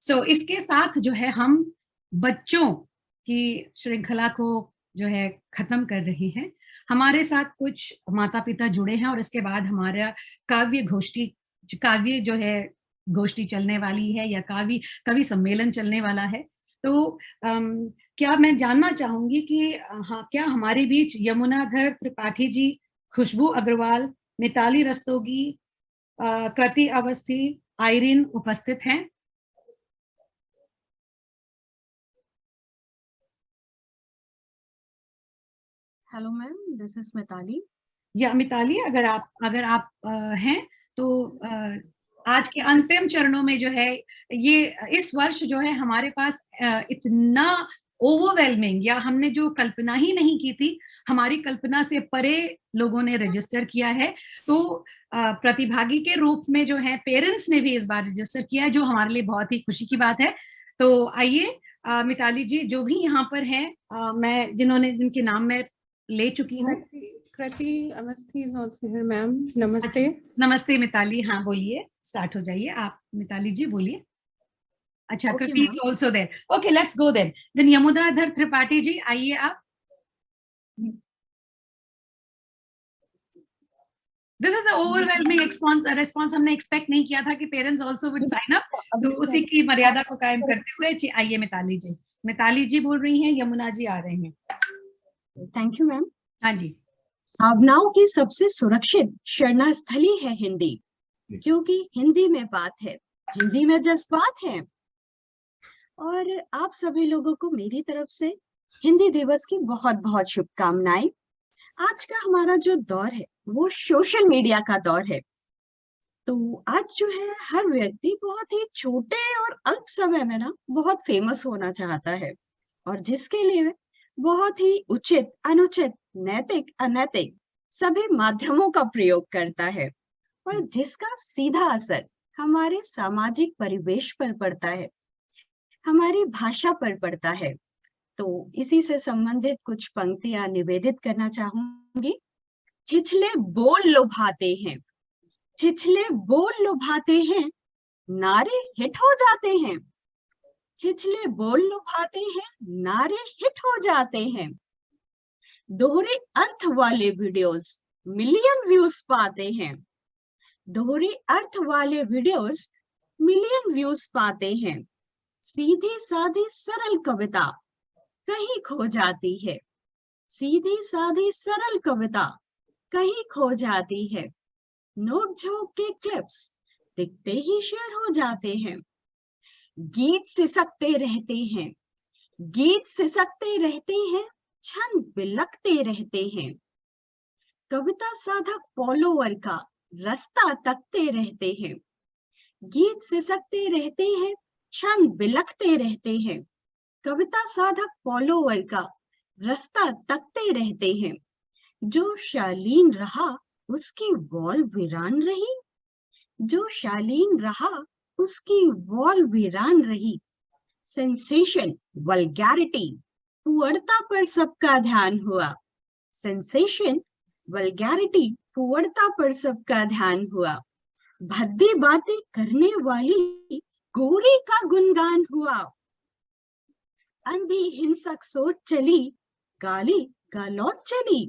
इसके साथ जो है हम बच्चों की श्रृंखला को जो है खत्म कर रहे हैं। हमारे साथ कुछ माता पिता जुड़े हैं और इसके बाद हमारा काव्य जो है गोष्ठी चलने वाली है या कवि सम्मेलन चलने वाला है। तो क्या मैं जानना चाहूंगी कि हाँ, क्या हमारे बीच यमुनाधर त्रिपाठी जी, खुशबू अग्रवाल, मिताली रस्तोगी, कृति अवस्थी, आयरिन उपस्थित हैं? Hello ma'am, this is Mitali. Yeah Mitali, अगर आप हैं तो आज के अंतिम चरणों में जो है ये इस वर्ष जो है हमारे पास इतना ओवरवेलमिंग, या हमने जो कल्पना ही नहीं की थी, हमारी कल्पना से परे लोगों ने रजिस्टर किया है। तो प्रतिभागी के रूप में जो है पेरेंट्स ने भी इस बार रजिस्टर किया है, जो हमारे लिए बहुत ही खुशी की बात है। तो आइए मिताली जी, जो भी यहाँ पर हैं, मैं जिनके नाम मैं ले चुकी हूँ। Kriti Awasthi is also here ma'am. नमस्ते। नमस्ते मिताली, हाँ बोलिए, स्टार्ट हो जाइए आप मिताली जी, बोलिए। अच्छा, Kriti is also there. Okay, let's go then Yamunadhar Tripathi ji, आइए आप। दिस इज ओवरवेलमिंग रिस्पॉन्स, हमने एक्सपेक्ट नहीं किया था कि parents also would sign up. तो उसी की मर्यादा को कायम करते हुए आइए मिताली जी बोल रही हैं, यमुना जी आ रहे हैं। Thank you ma'am. हाँ जी। भावनाओं की सबसे सुरक्षित शरणास्थली है हिंदी, क्योंकि हिंदी में बात है, हिंदी में जज्बात है। और आप सभी लोगों को मेरी तरफ से हिंदी दिवस की बहुत बहुत शुभकामनाएं। आज का हमारा जो दौर है वो सोशल मीडिया का दौर है। तो आज जो है हर व्यक्ति बहुत ही छोटे और अल्प समय में ना बहुत फेमस होना चाहता है, और जिसके लिए बहुत ही उचित अनुचित नैतिक अनैतिक सभी माध्यमों का प्रयोग करता है, और जिसका सीधा असर हमारे सामाजिक परिवेश पर पड़ता है, हमारी भाषा पर पड़ता है। तो इसी से संबंधित कुछ पंक्तियां निवेदित करना चाहूंगी। छिछले बोल लुभाते हैं, छिछले बोल लुभाते हैं, नारे हिट हो जाते हैं। छिछले बोल लुभाते हैं, नारे हिट हो जाते हैं। दोहरे अर्थ वाले वीडियोस मिलियन व्यूज पाते हैं। दोहरे अर्थ वाले वीडियोस मिलियन व्यूज पाते हैं। सीधी सादी सरल कविता कहीं खो जाती है। सीधी सादी सरल कविता कहीं खो जाती है। नोक झोंक के क्लिप्स दिखते ही शेयर हो जाते हैं। गीत सिसकते रहते हैं, गीत सिसकते रहते हैं, छंद बिलकते रहते हैं। कविता साधक फॉलोअर का रास्ता तकते रहते हैं। गीत सिसकते रहते हैं, छंद बिलकते रहते हैं। कविता साधक फॉलोअर का रास्ता तकते रहते हैं। जो शालीन रहा उसकी वॉल वीरान रही। जो शालीन रहा उसकी वॉल वीरान रही। सेंसेशन वल्गैरिटी पुअर्ता पर सबका ध्यान हुआ। सेंसेशन वल्गैरिटी पुअर्ता पर सबका ध्यान हुआ। भद्दी बातें करने वाली गोरी का गुणगान हुआ। अंधी हिंसक सोच चली, गाली गलौच चली।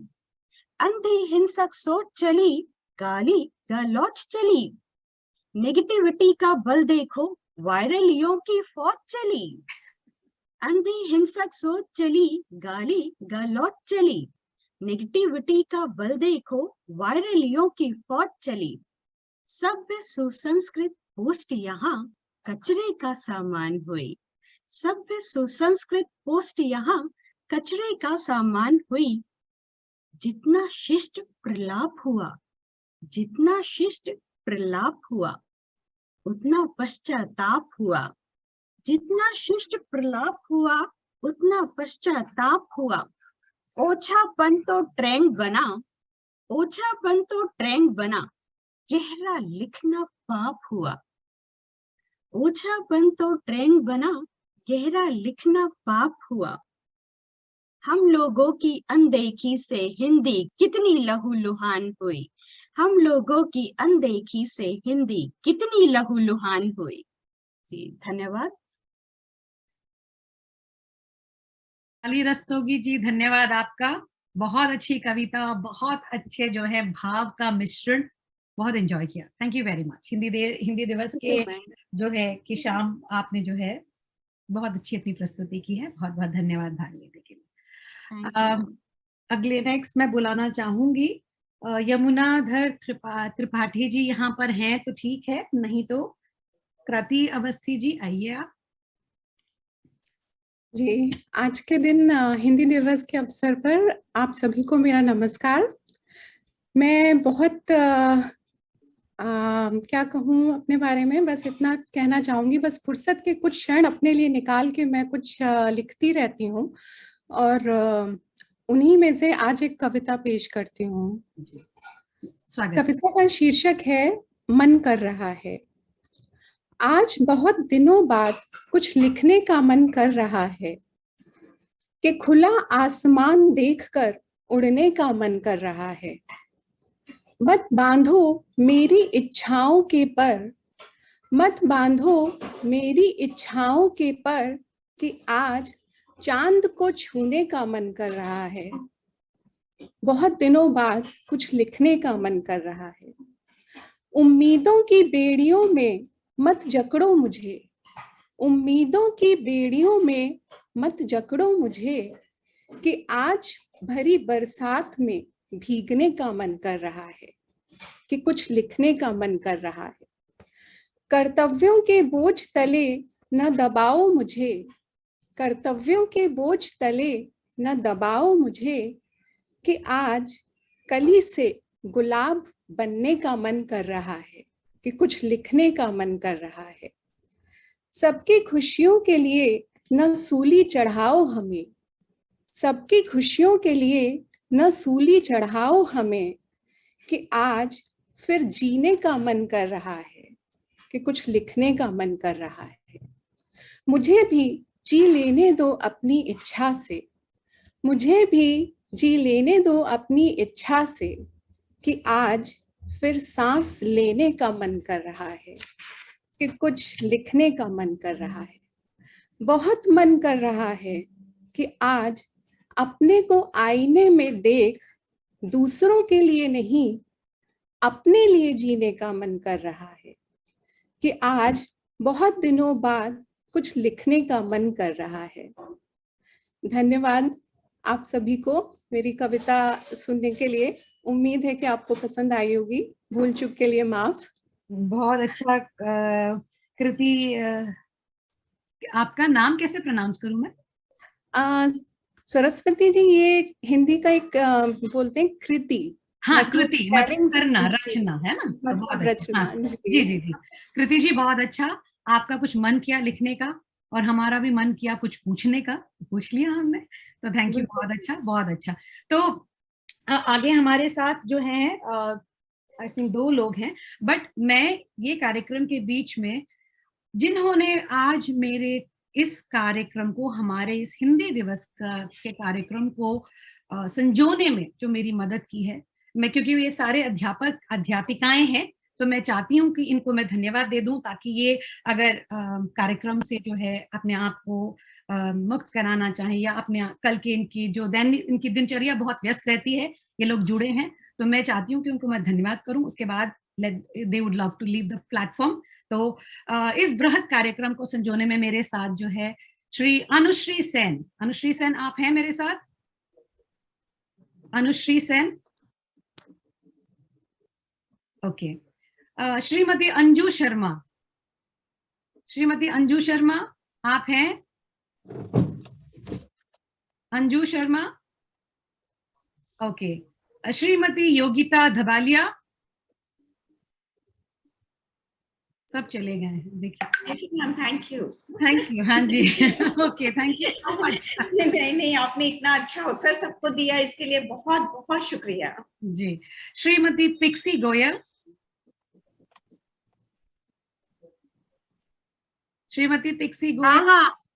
अंधी हिंसक सोच चली, गाली गलौच चली। नेगेटिविटी का बल देखो, वायरलियों की फौज चली। अंधी हिंसक सोच चली, गाली गलौच चली। नेगेटिविटी का बल देखो, वायरलियों की फौज चली। सभ्य सुसंस्कृत पोस्ट यहाँ कचरे का सामान हुई। सभ्य सुसंस्कृत पोस्ट यहाँ कचरे का सामान हुई। जितना शिष्ट प्रलाप हुआ, जितना शिष्ट प्रलाप हुआ, उतना पश्चाताप हुआ। जितना शिष्ट प्रलाप हुआ, उतना पश्चाताप हुआ। ओछापन तो ट्रेंड बना, ओछापन तो ट्रेंड बना, गहरा लिखना पाप हुआ। ओछापन तो ट्रेंड बना, गहरा लिखना पाप हुआ। हम लोगों की अनदेखी से हिंदी कितनी लहूलुहान हुई। हम लोगों की अनदेखी से हिंदी कितनी लहूलुहान हुई। जी धन्यवाद। अली रस्तोगी जी, धन्यवाद आपका। बहुत अच्छी कविता, बहुत अच्छे जो है भाव का मिश्रण, बहुत एंजॉय किया। Thank you very much. Hindi दिवस के जो है कि शाम आपने जो है बहुत अच्छी अपनी प्रस्तुति की है। बहुत बहुत धन्यवाद भाग लेने के लिए। अगले नेक्स्ट मैं बुलाना चाहूंगी यमुनाधर त्रिपाठी जी। यहाँ पर हैं तो ठीक है, नहीं तो कृति अवस्थी जी, आइए आप। जी, आज के दिन हिंदी दिवस के अवसर पर आप सभी को मेरा नमस्कार। मैं बहुत क्या कहूँ अपने बारे में, बस इतना कहना चाहूंगी, बस फुर्सत के कुछ क्षण अपने लिए निकाल के मैं कुछ लिखती रहती हूँ और उन्हीं में से आज एक कविता पेश करती हूँ। कविता का शीर्षक है मन कर रहा है। आज बहुत दिनों बाद कुछ लिखने का मन कर रहा है कि खुला आसमान देखकर उड़ने का मन कर रहा है। मत बांधो मेरी इच्छाओं के पर, मत बांधो मेरी इच्छाओं के पर कि आज चांद को छूने का मन कर रहा है। बहुत दिनों बाद कुछ लिखने का मन कर रहा है। उम्मीदों की बेड़ियों में मत जकड़ो मुझे, उम्मीदों की बेड़ियों में मत जकड़ो मुझे कि आज भरी बरसात में भीगने का मन कर रहा है, कि कुछ लिखने का मन कर रहा है। कर्तव्यों के बोझ तले न दबाओ मुझे, कर्तव्यों के बोझ तले न दबाओ मुझे कि आज कली से गुलाब बनने का मन कर रहा है, कि कुछ लिखने का मन कर रहा है। सबकी खुशियों के लिए न सूली चढ़ाओ हमें, सबकी खुशियों के लिए न सूली चढ़ाओ हमें कि आज फिर जीने का मन कर रहा है, कि कुछ लिखने का मन कर रहा है। मुझे भी जी लेने दो अपनी इच्छा से, मुझे भी जी लेने दो अपनी इच्छा से कि आज फिर सांस लेने का मन कर रहा है, कि कुछ लिखने का मन कर रहा है। बहुत मन कर रहा है कि आज अपने को आईने में देख दूसरों के लिए नहीं अपने लिए जीने का मन कर रहा है, कि आज बहुत दिनों बाद कुछ लिखने का मन कर रहा है। धन्यवाद आप सभी को मेरी कविता सुनने के लिए। उम्मीद है कि आपको पसंद आई होगी। भूल चूक के लिए माफ। बहुत अच्छा। कृति, आपका नाम कैसे प्रोनाउंस करूं मैं? सरस्वती जी, ये हिंदी का एक बोलते हैं कृति। हाँ, कृति मतलब करना, रचना है ना? मतलब रचना। हाँ, जी जी जी। कृति जी बहुत अच्छा। आपका कुछ मन किया लिखने का और हमारा भी मन किया कुछ पूछने का, पूछ लिया हमने, तो थैंक यू। बहुत अच्छा, बहुत अच्छा। तो आगे हमारे साथ जो है आई थिंक 2 लोग हैं, बट मैं ये कार्यक्रम के बीच में जिन्होंने आज मेरे इस कार्यक्रम को, हमारे इस हिंदी दिवस के कार्यक्रम को संजोने में जो मेरी मदद की है, मैं, क्योंकि ये सारे अध्यापक अध्यापिकाएं हैं, तो मैं चाहती हूँ कि इनको मैं धन्यवाद दे दूं, ताकि ये अगर कार्यक्रम से जो है अपने आप को मुक्त कराना चाहें या अपने कल के इनकी जो इनकी दिनचर्या बहुत व्यस्त रहती है, ये लोग जुड़े हैं, तो मैं चाहती हूँ कि उनको मैं धन्यवाद करूं। उसके बाद they would love to leave the platform. तो इस बृहद कार्यक्रम को संजोने में मेरे साथ जो है श्री अनुश्री सेन। अनुश्री सेन, आप हैं मेरे साथ? अनुश्री सेन, ओके। श्रीमती अंजू शर्मा, श्रीमती अंजू शर्मा, आप हैं? अंजू शर्मा, ओके। श्रीमती योगिता धबालिया, सब चले गए हैं, देखिए। Ma'am thank you. Thank you, हाँ जी। Okay, thank you so much. नहीं, आपने इतना अच्छा अवसर सबको दिया, इसके लिए बहुत बहुत शुक्रिया जी। श्रीमती पिक्सी गोयल, श्रीमती पिक्सी गोयल।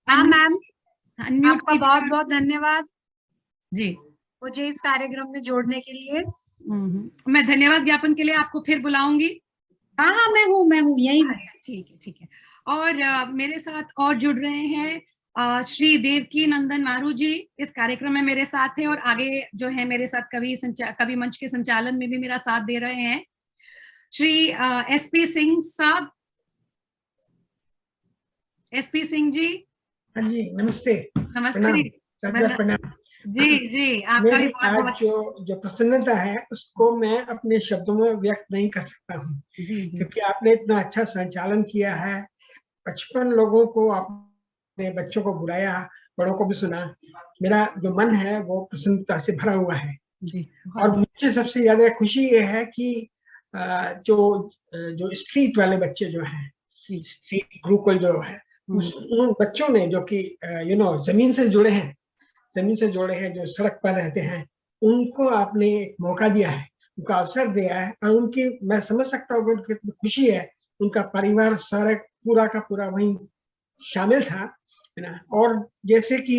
हाँ मैम, आपका बहुत बहुत धन्यवाद जी मुझे इस कार्यक्रम में जोड़ने के लिए। मैं धन्यवाद ज्ञापन के लिए आपको फिर बुलाऊंगी। हाँ मैं हूँ यही हूँ। ठीक है, ठीक है। और मेरे साथ और जुड़ रहे हैं श्री देवकी नंदन मारू जी इस कार्यक्रम में मेरे साथ हैं और आगे जो है मेरे साथ कवि मंच के संचालन में भी मेरा साथ दे रहे हैं। श्री एसपी सिंह साहब, एसपी सिंह जी। हाँ जी, नमस्ते। नमस्ते। प्रणाम। जी आपका भी बहुत आज जो प्रसन्नता है उसको मैं अपने शब्दों में व्यक्त नहीं कर सकता हूँ, क्योंकि आपने इतना अच्छा संचालन किया है। 55 लोगों को आपने, बच्चों को बुलाया, बड़ों को भी सुना। मेरा जो मन है वो प्रसन्नता से भरा हुआ है जी। और मुझे सबसे ज्यादा खुशी ये है कि जो स्ट्रीट वाले बच्चे जो हैं, स्ट्रीट गुरुकुल जो है, उन बच्चों ने जो कि जमीन से जुड़े हैं, जो सड़क पर रहते हैं, उनको आपने एक मौका दिया है, उनका अवसर दिया है और उनकी, मैं समझ सकता हूँ उनकी खुशी है। उनका परिवार सारा पूरा का पूरा वहीं शामिल था, है ना। और जैसे कि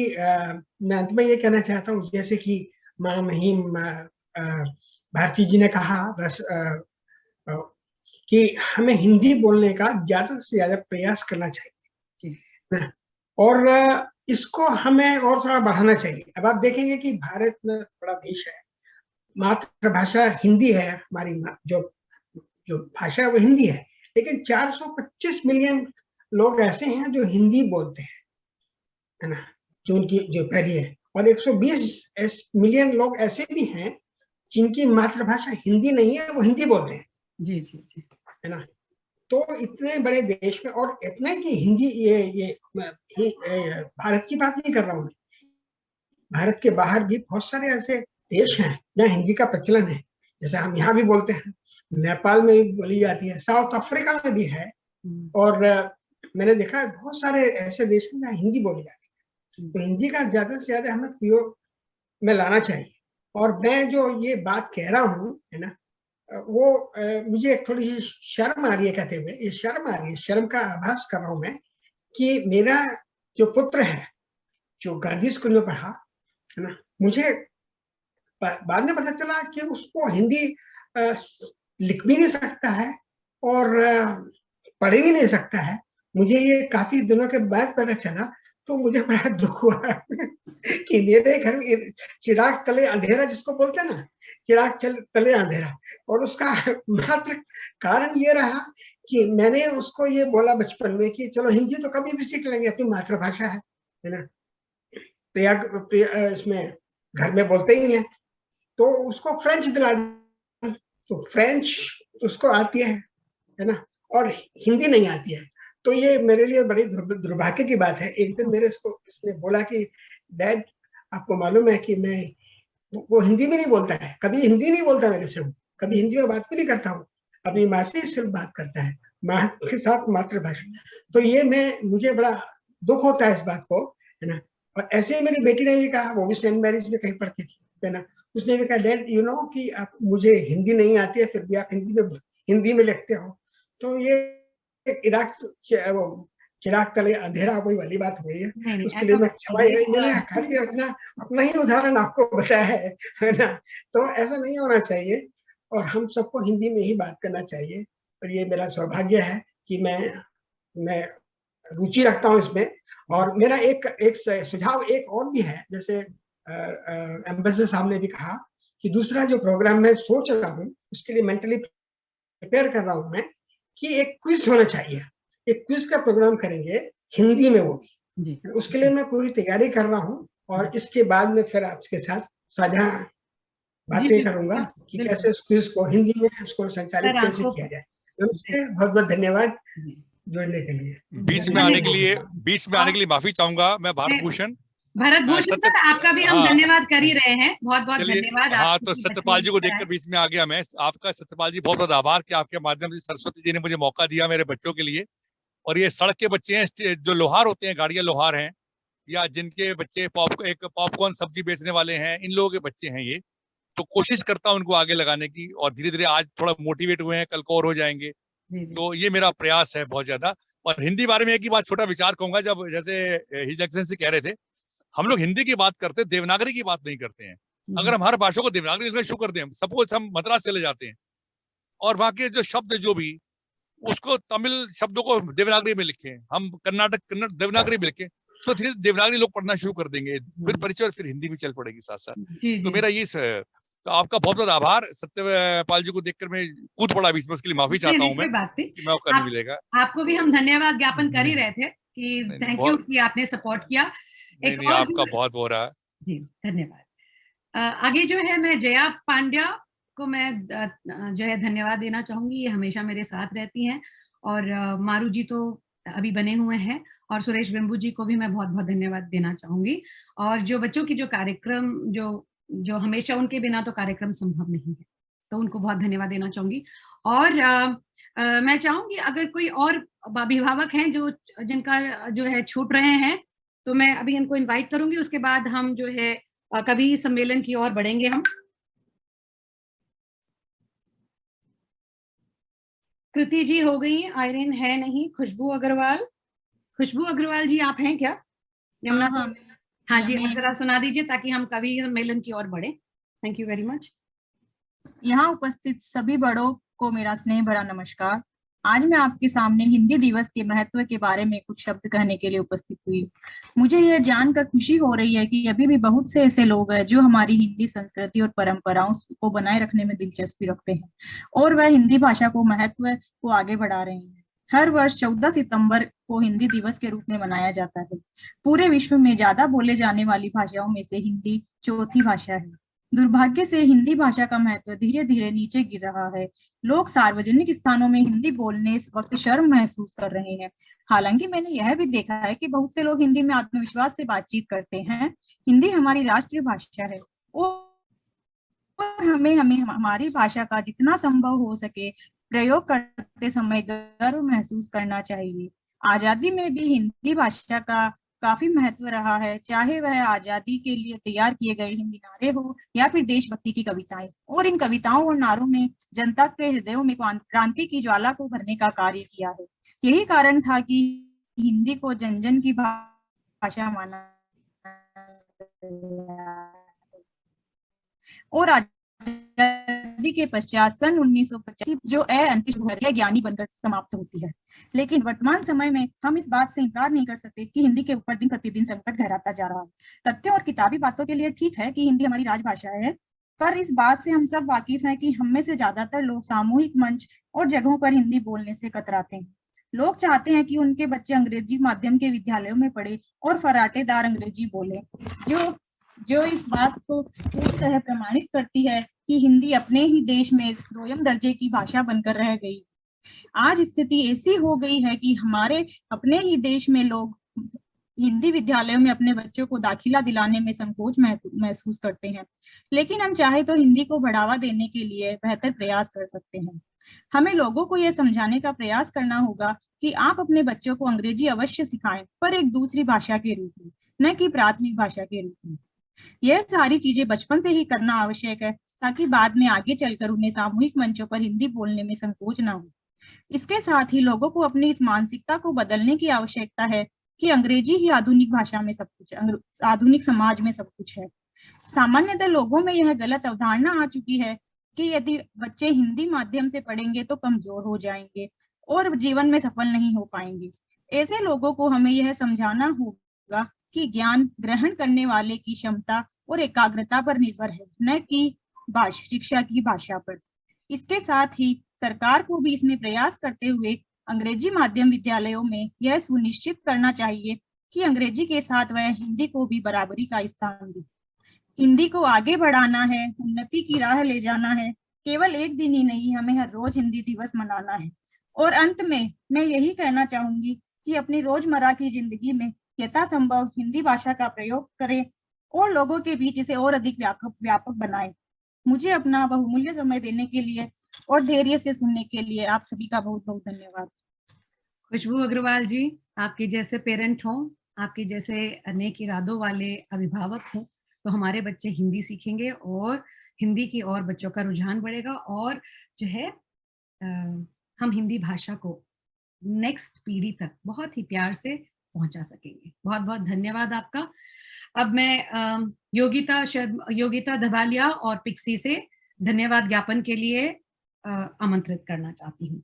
मैं अंत में ये कहना चाहता हूँ, जैसे कि माँ महिम भारती जी ने कहा कि हमें हिंदी बोलने का ज्यादा से ज्यादा प्रयास करना चाहिए और इसको हमें और थोड़ा बढ़ाना चाहिए। अब आप देखेंगे कि भारत में बड़ा देश है, मातृभाषा हिंदी है, हमारी जो भाषा है वो हिंदी है, लेकिन 425 मिलियन लोग ऐसे हैं जो हिंदी बोलते हैं, है ना, जो उनकी जो पहली है, और 120 मिलियन लोग ऐसे भी हैं जिनकी मातृभाषा हिंदी नहीं है, वो हिंदी बोलते हैं। जी, है ना। तो इतने बड़े देश में, और इतने की हिंदी, ये भारत की बात नहीं कर रहा हूँ, भारत के बाहर भी बहुत सारे ऐसे देश हैं जहाँ हिंदी का प्रचलन है, जैसे हम यहाँ भी बोलते हैं, नेपाल में भी बोली जाती है, साउथ अफ्रीका में भी है, और मैंने देखा है बहुत सारे ऐसे देश हैं जहाँ हिंदी बोली जाती है। तो हिंदी का ज्यादा से ज्यादा हमें प्रयोग में लाना चाहिए। और मैं जो ये बात कह रहा हूँ, है ना, वो मुझे एक थोड़ी सी शर्म आ रही है कहते हुए, ये शर्म आ रही है, शर्म का आभास कर रहा हूँ मैं, कि मेरा जो पुत्र है जो गांधी स्कूल में पढ़ा, है ना, मुझे बाद में पता चला कि उसको हिंदी लिख भी नहीं सकता है और पढ़ भी नहीं सकता है। मुझे ये काफी दिनों के बाद पता चला, तो मुझे बड़ा दुख हुआ कि मेरे घर में चिराग तले अंधेरा जिसको बोलते हैं ना, चिराग तले अंधेरा। और उसका मात्र कारण ये रहा कि मैंने उसको ये बोला बचपन में कि चलो हिंदी तो कभी भी सीख लेंगे, अपनी मातृभाषा है ना। इसमें घर में बोलते ही हैं, तो उसको फ्रेंच दिला दी, तो फ्रेंच उसको आती है ना, और हिंदी नहीं आती है। तो ये मेरे लिए बड़ी दुर्भाग्य की बात है। एक दिन मेरे उसने बोला कि डैड, आपको मालूम है कि मैं, वो हिंदी में नहीं बोलता है, कभी हिंदी नहीं बोलता मेरे से, कभी हिंदी में बात भी नहीं करता हूँ, अपनी माँ से सिर्फ बात करता है, माँ के साथ मातृभाषा। तो ये मुझे बड़ा दुख होता है इस बात को, है ना। और ऐसे ही मेरी बेटी ने भी कहा, वो भी सेंट मैरिज में कहीं पढ़ती थी, है ना, उसने भी कहा डैड कि आप, मुझे हिंदी नहीं आती है, फिर भी आप हिंदी में लिखते हो। तो ये चिराग तले अंधेरा कोई वाली बात हुई है, उसके लिए मैं क्षमा, मैंने खाली अपना ही उदाहरण आपको बताया है ना। तो ऐसा नहीं होना चाहिए और हम सबको हिंदी में ही बात करना चाहिए। और ये मेरा सौभाग्य है कि मैं रुचि रखता हूँ इसमें। और मेरा एक सुझाव एक और भी है, जैसे एम्बेसडर साहब ने भी कहा कि दूसरा जो प्रोग्राम मैं सोच रहा हूँ, उसके लिए मेंटली प्रिपेयर कर रहा हूँ मैं, कि एक क्विज होना चाहिए, एक क्विज का प्रोग्राम करेंगे हिंदी में, वो भी उसके लिए मैं पूरी तैयारी कर रहा हूँ। और इसके बाद में फिर आपके साथ साझा बातें करूंगा कि कैसे उस क्विज को हिंदी में उसको संचालित कैसे किया जाए। नमस्ते, बहुत बहुत धन्यवाद जुड़ने के लिए। बीच में आने के लिए माफी चाहूंगा मैं, भारत भूषण सर, आपका भी हम धन्यवाद कर ही रहे हैं, बहुत बहुत धन्यवाद। हाँ, तो सत्यपाल जी को देखकर बीच में आ गया मैं। आपका सत्यपाल जी बहुत बहुत आभार कि आपके माध्यम से सरस्वती जी ने मुझे मौका दिया मेरे बच्चों के लिए। और ये सड़क के बच्चे हैं, जो लोहार होते हैं, गाड़ियां लोहार हैं, या जिनके बच्चे पॉपकॉर्न सब्जी बेचने वाले हैं, इन लोगों के बच्चे हैं ये। तो कोशिश करता हूँ उनको आगे लगाने की, और धीरे धीरे आज थोड़ा मोटिवेट हुए हैं, कल को और हो जाएंगे। तो ये मेरा प्रयास है बहुत ज्यादा। और हिंदी बारे में एक ही बात, छोटा विचार कहूंगा, जब जैसे हिज एक्सेलेंसी कह रहे थे, हम लोग हिंदी की बात करते, देवनागरी की बात नहीं करते हैं। अगर हम हर भाषा को देवनागरी में शुरू कर दें, सपोज हम मद्रास चले जाते हैं और वहां के जो शब्द जो भी उसको तमिल शब्दों को देवनागरी में लिखें, हम कन्नड़ देवनागरी में लिखें, तो धीरे देवनागरी लोग पढ़ना शुरू कर देंगे, फिर परिचय, फिर हिंदी भी चल पड़ेगी साथ साथ। तो मेरा ये तो आपका बहुत बहुत आभार। सत्यपाल जी को देखकर मैं कूद पड़ा बीच में, उसके लिए माफी चाहता हूँ मैं, बात नहीं, मौका नहीं मिलेगा। आपको भी हम धन्यवाद ज्ञापन कर ही रहे थे कि थैंक यू कि आपने सपोर्ट किया। नहीं, आपका बहुत हो रहा है जी, धन्यवाद। आगे जो है मैं जया पांड्या को मैं जो है धन्यवाद देना चाहूंगी, ये हमेशा मेरे साथ रहती हैं, और मारू जी तो अभी बने हुए हैं, और सुरेश बिंबू जी को भी मैं बहुत बहुत धन्यवाद देना चाहूंगी। और जो बच्चों की जो कार्यक्रम जो हमेशा, उनके बिना तो कार्यक्रम संभव नहीं है, तो उनको बहुत धन्यवाद देना चाहूंगी। और मैं चाहूंगी अगर कोई और अभिभावक हैं जिनका जो है छूट रहे हैं, तो मैं अभी इनको इनवाइट करूंगी, उसके बाद हम जो है कभी सम्मेलन की ओर बढ़ेंगे हम। कृति जी हो गई, आयरन है नहीं, खुशबू अग्रवाल जी आप हैं क्या? यमुना? हाँ जी, जरा सुना दीजिए ताकि हम कभी सम्मेलन की ओर बढ़े। Thank you very much. यहाँ उपस्थित सभी बड़ों को मेरा स्नेह भरा नमस्कार। आज मैं आपके सामने हिंदी दिवस के महत्व के बारे में कुछ शब्द कहने के लिए उपस्थित हुई। मुझे यह जानकर खुशी हो रही है कि अभी भी बहुत से ऐसे लोग हैं जो हमारी हिंदी संस्कृति और परंपराओं को बनाए रखने में दिलचस्पी रखते हैं और वह हिंदी भाषा को महत्व को आगे बढ़ा रहे हैं। हर वर्ष 14 सितंबर को हिंदी दिवस के रूप में मनाया जाता है। पूरे विश्व में ज्यादा बोले जाने वाली भाषाओं में से हिंदी चौथी भाषा है। दुर्भाग्य से हिंदी भाषा का महत्व धीरे धीरे नीचे गिर रहा है। लोग सार्वजनिक स्थानों में हिंदी बोलने वक्त शर्म महसूस कर रहे हैं। हालांकि मैंने यह भी देखा है कि बहुत से लोग हिंदी में आत्मविश्वास से बातचीत करते हैं। हिंदी हमारी राष्ट्रीय भाषा है और हमें हमारी भाषा का जितना संभव हो सके प्रयोग करते समय गर्व महसूस करना चाहिए। आजादी में भी हिंदी भाषा का काफी महत्व रहा है, चाहे वह आजादी के लिए तैयार किए गए हिंदी नारे हो या फिर देशभक्ति की कविताएं। और इन कविताओं और नारों में जनता के हृदयों में क्रांति की ज्वाला को भरने का कार्य किया है। यही कारण था कि हिंदी को जन जन की भाषा माना और आजादी के पश्चात सन 1985 जो अंतिम ज्ञानी बनकर समाप्त होती है। लेकिन वर्तमान समय में हम इस बात से इनकार नहीं कर सकते कि हिंदी के ऊपर दिन प्रतिदिन संकट गहराता जा रहा है। तथ्यों और किताबी बातों के लिए ठीक है कि हिंदी हमारी राजभाषा है, पर इस बात से हम सब वाकिफ हैं कि हम में से ज्यादातर लोग सामूहिक मंच और जगहों पर हिंदी बोलने से कतराते हैं। लोग चाहते हैं कि उनके बच्चे अंग्रेजी माध्यम के विद्यालयों में पढ़े और फराटेदार अंग्रेजी बोले, जो इस बात को पूरी तरह प्रमाणित करती है कि हिंदी अपने ही देश में दोयम दर्जे की भाषा बनकर रह गई। आज स्थिति ऐसी हो गई है कि हमारे अपने ही देश में लोग हिंदी विद्यालयों में अपने बच्चों को दाखिला दिलाने में संकोच महसूस करते हैं। लेकिन हम चाहे तो हिंदी को बढ़ावा देने के लिए बेहतर प्रयास कर सकते हैं। हमें लोगों को यह समझाने का प्रयास करना होगा कि आप अपने बच्चों को अंग्रेजी अवश्य सिखाएं, पर एक दूसरी भाषा के रूप में, न कि प्राथमिक भाषा के रूप में। यह सारी चीजें बचपन से ही करना आवश्यक है ताकि बाद में आगे चलकर उन्हें सामूहिक मंचों पर हिंदी बोलने में संकोच न हो। इसके साथ ही लोगों को अपनी इस मानसिकता को बदलने की आवश्यकता है कि अंग्रेजी ही आधुनिक भाषा में सब कुछ, आधुनिक समाज में सब कुछ है। सामान्यतः लोगों में यह गलत अवधारणा आ चुकी है कि यदि बच्चे हिंदी माध्यम से पढ़ेंगे तो कमजोर हो जाएंगे और जीवन में सफल नहीं हो पाएंगे। ऐसे लोगों को हमें यह समझाना होगा कि ज्ञान ग्रहण करने वाले की क्षमता और एकाग्रता पर निर्भर है, न कि शिक्षा की भाषा पर। इसके साथ ही सरकार को भी इसमें प्रयास करते हुए अंग्रेजी माध्यम विद्यालयों में यह सुनिश्चित करना चाहिए कि अंग्रेजी के साथ वह हिंदी को भी बराबरी का स्थान दे। हिंदी को आगे बढ़ाना है, उन्नति की राह ले जाना है। केवल एक दिन ही नहीं, हमें हर रोज हिंदी दिवस मनाना है। और अंत में मैं यही कहना चाहूंगी कि अपनी रोजमर्रा की जिंदगी में यथासंभव हिंदी भाषा का प्रयोग करें और लोगों के बीच इसे और अधिक व्यापक बनाएं। मुझे अपना बहुमूल्य समय देने के लिए और धैर्य से सुनने के लिए आप सभी का बहुत बहुत धन्यवाद। खुशबू अग्रवाल जी, आपके जैसे पेरेंट हों, आपके जैसे अनेक इरादों वाले अभिभावक हों, तो हमारे बच्चे हिंदी सीखेंगे और हिंदी की ओर बच्चों का रुझान बढ़ेगा और जो है हम हिंदी भाषा को नेक्स्ट पीढ़ी तक बहुत ही प्यार से पहुंचा सकेंगे। बहुत बहुत धन्यवाद आपका। अब मैं योगिता धबालिया और पिक्सी से धन्यवाद ज्ञापन के लिए आमंत्रित करना चाहती हूँ।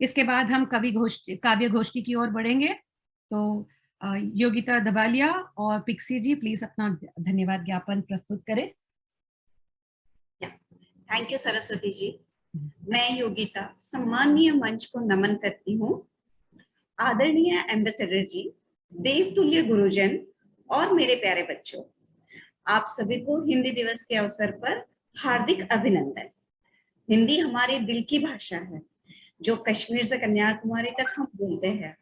इसके बाद हम काव्य गोष्ठी की ओर बढ़ेंगे। तो योगिता दबालिया और पिक्सी जी प्लीज अपना धन्यवाद ज्ञापन प्रस्तुत करें। Thank you Saraswati ji. मैं योगिता सम्माननीय मंच को नमन करती हूँ। आदरणीय एम्बेसडर जी, देवतुल्य गुरुजन और मेरे प्यारे बच्चों, आप सभी को हिंदी दिवस के अवसर पर हार्दिक अभिनंदन। हिंदी हमारे दिल की भाषा है जो कश्मीर से कन्याकुमारी तक हम बोलते हैं,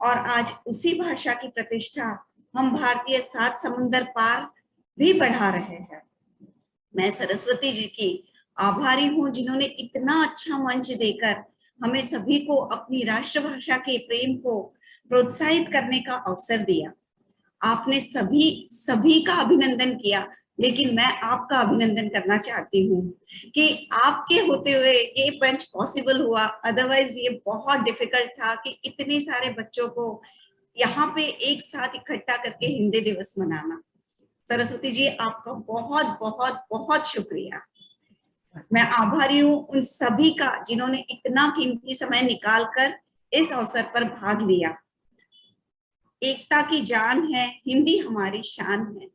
और आज उसी भाषा की प्रतिष्ठा हम भारतीय 7 समुंदर पार भी बढ़ा रहे हैं। मैं सरस्वती जी की आभारी हूँ जिन्होंने इतना अच्छा मंच देकर हमें सभी को अपनी राष्ट्रभाषा के प्रेम को प्रोत्साहित करने का अवसर दिया। आपने सभी का अभिनंदन किया, लेकिन मैं आपका अभिनंदन करना चाहती हूँ कि आपके होते हुए ये मंच पॉसिबल हुआ। अदरवाइज ये बहुत डिफिकल्ट था कि इतने सारे बच्चों को यहाँ पे एक साथ इकट्ठा करके हिंदी दिवस मनाना। सरस्वती जी, आपका बहुत बहुत बहुत शुक्रिया। मैं आभारी हूँ उन सभी का जिन्होंने इतना कीमती समय निकालकर इस अवसर पर भाग लिया। एकता की जान है, हिंदी हमारी शान है।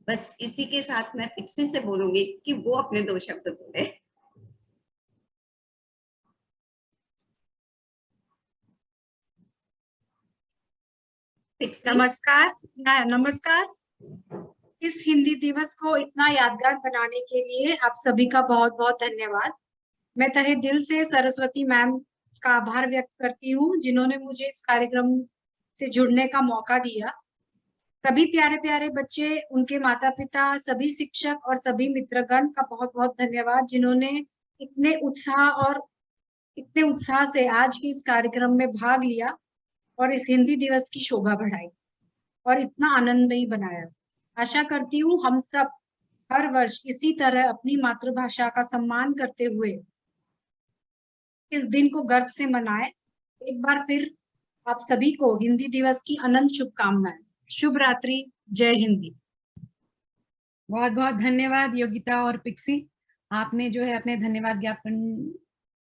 बस इसी के साथ मैं पिक्सी से बोलूंगी कि वो अपने 2 शब्द बोले। नमस्कार। इस हिंदी दिवस को इतना यादगार बनाने के लिए आप सभी का बहुत बहुत धन्यवाद। मैं तहे दिल से सरस्वती मैम का आभार व्यक्त करती हूँ जिन्होंने मुझे इस कार्यक्रम से जुड़ने का मौका दिया। सभी प्यारे प्यारे बच्चे, उनके माता पिता, सभी शिक्षक और सभी मित्रगण का बहुत बहुत धन्यवाद जिन्होंने इतने उत्साह से आज के इस कार्यक्रम में भाग लिया और इस हिंदी दिवस की शोभा बढ़ाई और इतना आनंदमयी बनाया। आशा करती हूँ हम सब हर वर्ष इसी तरह अपनी मातृभाषा का सम्मान करते हुए इस दिन को गर्व से मनाएं। एक बार फिर आप सभी को हिंदी दिवस की अनंत शुभकामनाएं। शुभ रात्रि। जय हिंदी। बहुत बहुत धन्यवाद योगिता और पिक्सी। आपने जो है अपने धन्यवाद ज्ञापन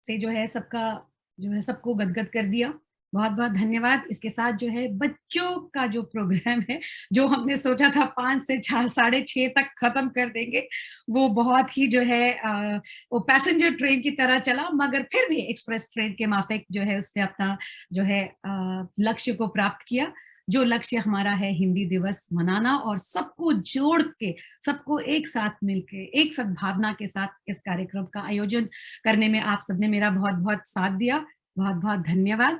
से जो है सबको गदगद कर दिया। बहुत बहुत धन्यवाद। इसके साथ जो है बच्चों का जो प्रोग्राम है, जो हमने सोचा था 5 से 6:30 तक खत्म कर देंगे, वो बहुत ही जो है वो पैसेंजर ट्रेन की तरह चला, मगर फिर भी एक्सप्रेस ट्रेन के माफिक जो है उसने अपना जो है लक्ष्य को प्राप्त किया। जो लक्ष्य हमारा है हिंदी दिवस मनाना और सबको जोड़ के, सबको एक साथ मिलके, एक सद्भावना के साथ इस कार्यक्रम का आयोजन करने में आप सबने मेरा बहुत बहुत साथ दिया। बहुत बहुत धन्यवाद।